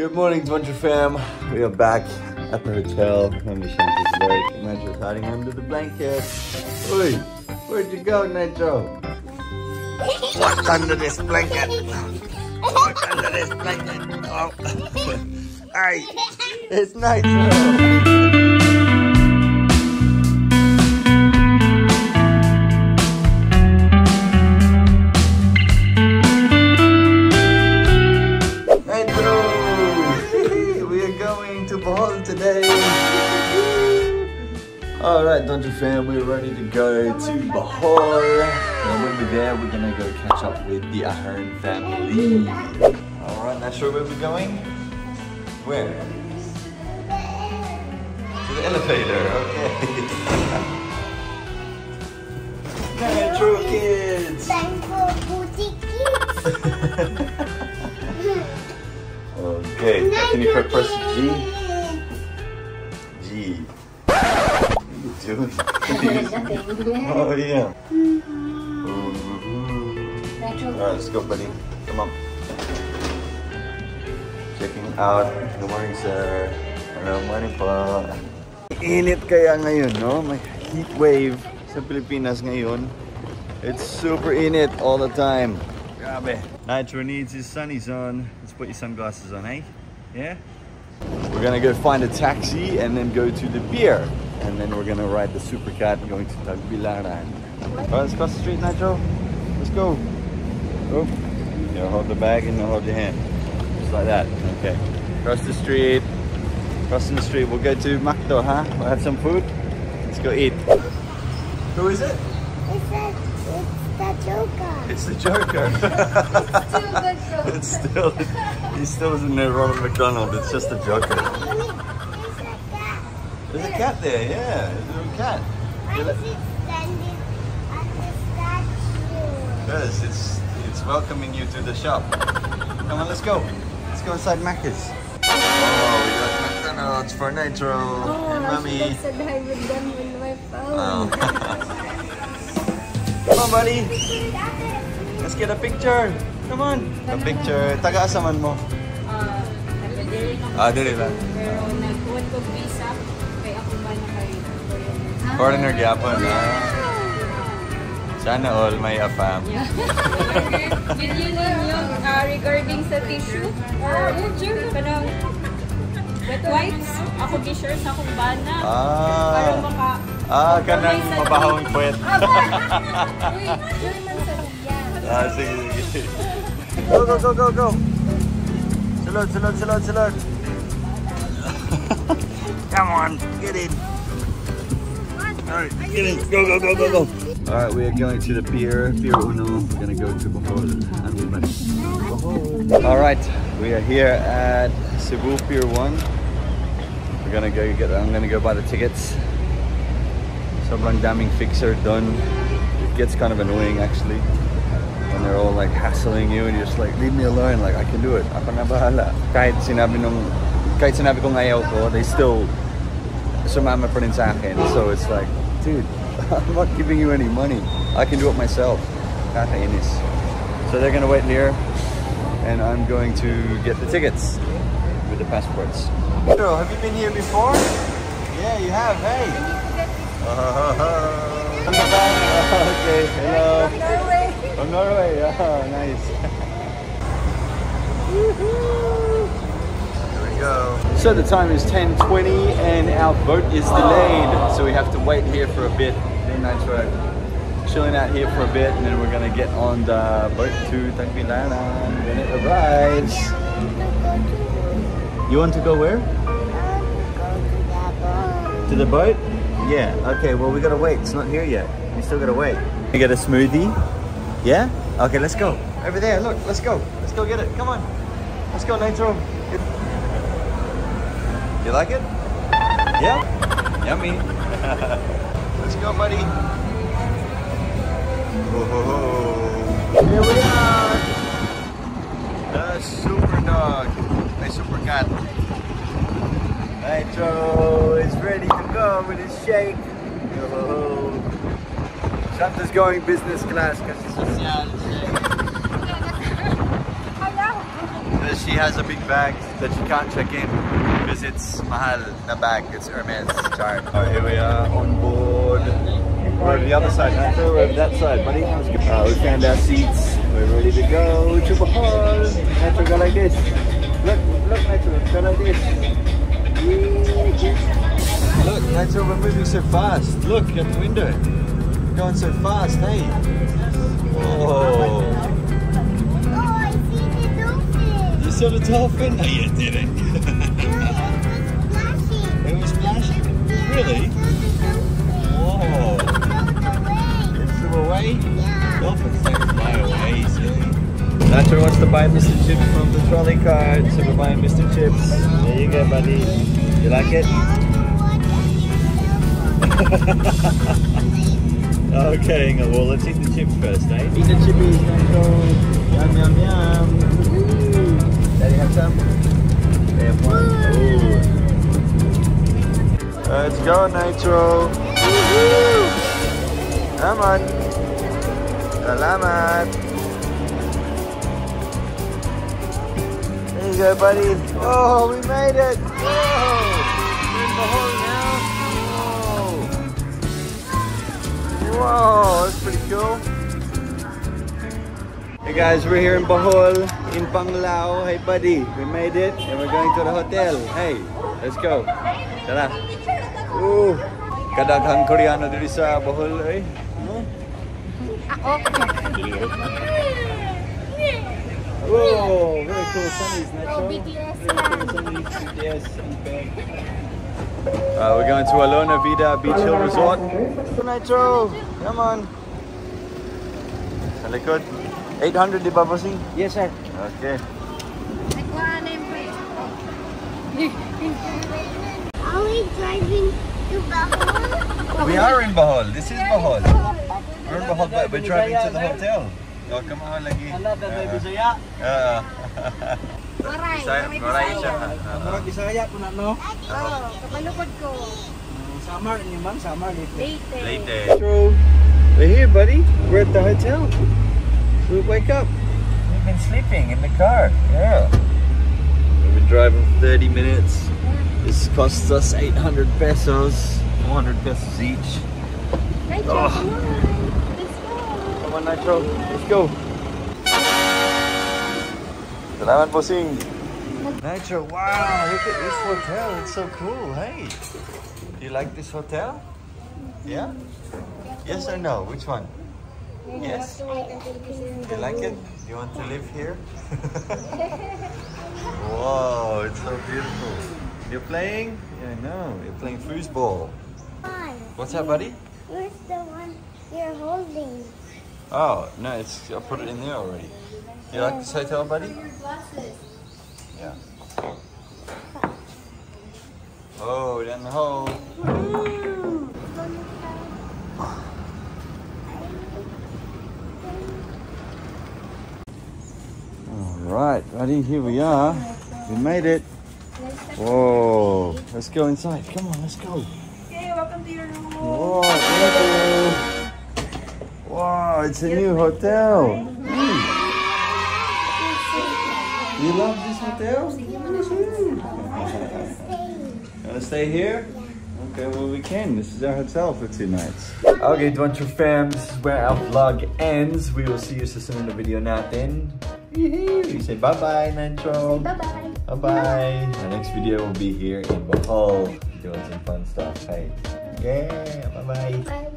Good morning, Nitro fam. We are back at the hotel. Let me change this leg. Nitro's hiding under the blanket. Oi, where'd you go, Nitro? What's under this blanket? What's under this blanket? Oh. Hey, it's Nitro. Bohol today. Alright, Nitro fam, we're ready to go to Bohol. And when we're there, we're gonna go catch up with the Ahern family. Alright, not sure where we're going? Where? To the elevator, okay. Nitro kids! Time for boutique kids! Okay, can you press G? G. What are you doing? Oh yeah. Alright, let's go, buddy. Come on. Checking out. Good morning, sir. Hello, morning po. Init kaya ngayon, no? May heat wave sa Pilipinas ngayon. It's super init all the time. Grabe. Nitro needs his sunnies on. Let's put your sunglasses on, eh? Yeah? We're gonna go find a taxi and then go to the pier. And then we're gonna ride the supercat going to Tagbilaran. Alright, let's cross the street, Nitro. Let's go. Oh, you hold the bag and you hold your hand. Just like that. Okay. Cross the street. Crossing the street. We'll go to Macdo, huh? We'll have some food. Let's go eat. Who is it? It's the Joker. It's the Joker. It's still, he still isn't there, Ronald McDonald. It's just the Joker. There's a cat there, yeah. There's a little cat. Why is it standing on the statue? Because it's welcoming you to the shop. Come on, let's go. Let's go inside Macca's. Oh, we got McDonald's for Nitro. And Mommy. I said hi with them with my phone. Oh. Come on, buddy. Let's get a picture. Come on. A picture. Taga-asaman mo? Dili lang. Pero nagkuhan ko visa, kaya ako ba na kayo? Foreigner gyapon. Sana all may afam. Yeah. Will you know regarding sa tissue? Kanang wet wipes? Ako t-shirt sa akong bana. Para maka... kanang mabahong puwet. Uy, German sa yan. Sige. Go. Sulod. Come on, get in. Alright, get in. Go. Alright, we are going to the pier Uno. We're gonna go to Bohol. Alright, we are here at Cebu Pier 1. I'm gonna go buy the tickets. Sobrang daming fixer done. It gets kind of annoying actually when they're all like hassling you and you're just like, leave me alone, like I can do it. Ako na bahala. Kahit sinabi kong ayaw ko, they still sumama pa rin sa akin. So it's like, dude, I'm not giving you any money. I can do it myself. Kakainis. So they're gonna wait here and I'm going to get the tickets with the passports. Girl, have you been here before? Yeah, you have, hey. Okay, hello. From Norway. Oh, nice. Here we go. So the time is 10:20 and our boat is delayed. So we have to wait here for a bit. Nitro chilling out here for a bit and then we're gonna get on the boat to Tagbilaran when it arrives. You want to go where? To the boat? Yeah, okay, well we gotta wait. It's not here yet. We still gotta wait. You get a smoothie? Yeah? Okay, let's go. Over there, look, let's go. Let's go get it. Come on. Let's go, Nitro. You like it? Yeah? Yummy. Let's go, buddy. Whoa. Here we are. The super dog. My super cat. Nitro is ready to go with his shake. Yo. Santa's going business class because it's social shake. she has a big bag that she can't check in because it's mahal na bag. It's Hermes chart. Alright, here we are on board. We're on the other side, Nitro. We're on that side, buddy. We found our seats. We're ready to go to Bohol. Nitro, go like this. Look, Nitro, go like this. Look, Nitro, we're moving so fast. Look at the window. We're going so fast, hey. Whoa. Oh, I see the dolphin. You saw the dolphin? No, you didn't. It was splashing. Yeah, Really? Whoa. It It flew away? Yeah. Dolphins don't fly away, silly. Nitro wants to buy Mr. Chips from the trolley cart, so we're buying Mr. Chips. There you go, buddy. You like it? Okay, well, let's eat the chips first, eh? Eat the chippies, Nitro. Yum, yum, yum. Daddy have some? They have one. Ooh. Let's go, Nitro. Woohoo! Come on. Salamat. There you go, buddy. Oh, we made it. Whoa. We're in Bohol now. Whoa. Whoa, that's pretty cool. Hey guys, we're here in Bohol, in Panglao. Hey buddy, we made it and we're going to the hotel. Hey, let's go. Tara. Ooh, kadaghang Koreano diri sa Bohol, eh? No? Whoa, very cool sunnies, Nitro. BTS we're going to Alona Vida Beach Hill Resort. Nitro, come on. Sa likod. 800 di ba, bossing? Yes, sir. Okay. Are we driving to Bohol? We are in Bohol. This is Bohol. We're in Bohol, but we're driving to the hotel. Oh, come on, lagi. Bisaya. Maray siya. Murag Bisaya po na, no? Kamalukod ko. Summer, ni ma'am, summer late. Late. We're here, buddy. We're at the hotel. We wake up. We've been sleeping in the car. Yeah. We've been driving for 30 minutes. This costs us 800 pesos. 400 pesos each. Nitro, Oh. come on. Let's go. Come on, Nitro. Let's go. Salamat, bossing. Nitro, wow, look at this hotel. It's so cool. Hey, do you like this hotel? Yeah? Yes or no? Which one? Yes? You like it? You want to live here? Whoa, it's so beautiful. You're playing? Yeah, no, you're playing foosball. What's that, buddy? Where's the one you're holding? Oh, no, it's I put it in there already. You like this hotel, buddy? Yeah. Oh, down the hole. Alright, buddy, here we are. We made it. Whoa, let's go inside. Come on, let's go. Okay, welcome to your room. Whoa, thank you. Wow, it's a new hotel. Hey. You love this hotel? You want to stay here? Okay, well we can. This is our hotel for 2 nights. Okay, Adventure fam, this is where our vlog ends. We will see you soon in the video natin. We say bye-bye, Nitro. Bye-bye. Bye-bye. Our next video will be here in Bohol, doing some fun stuff. Hey. Yeah, bye-bye. Bye.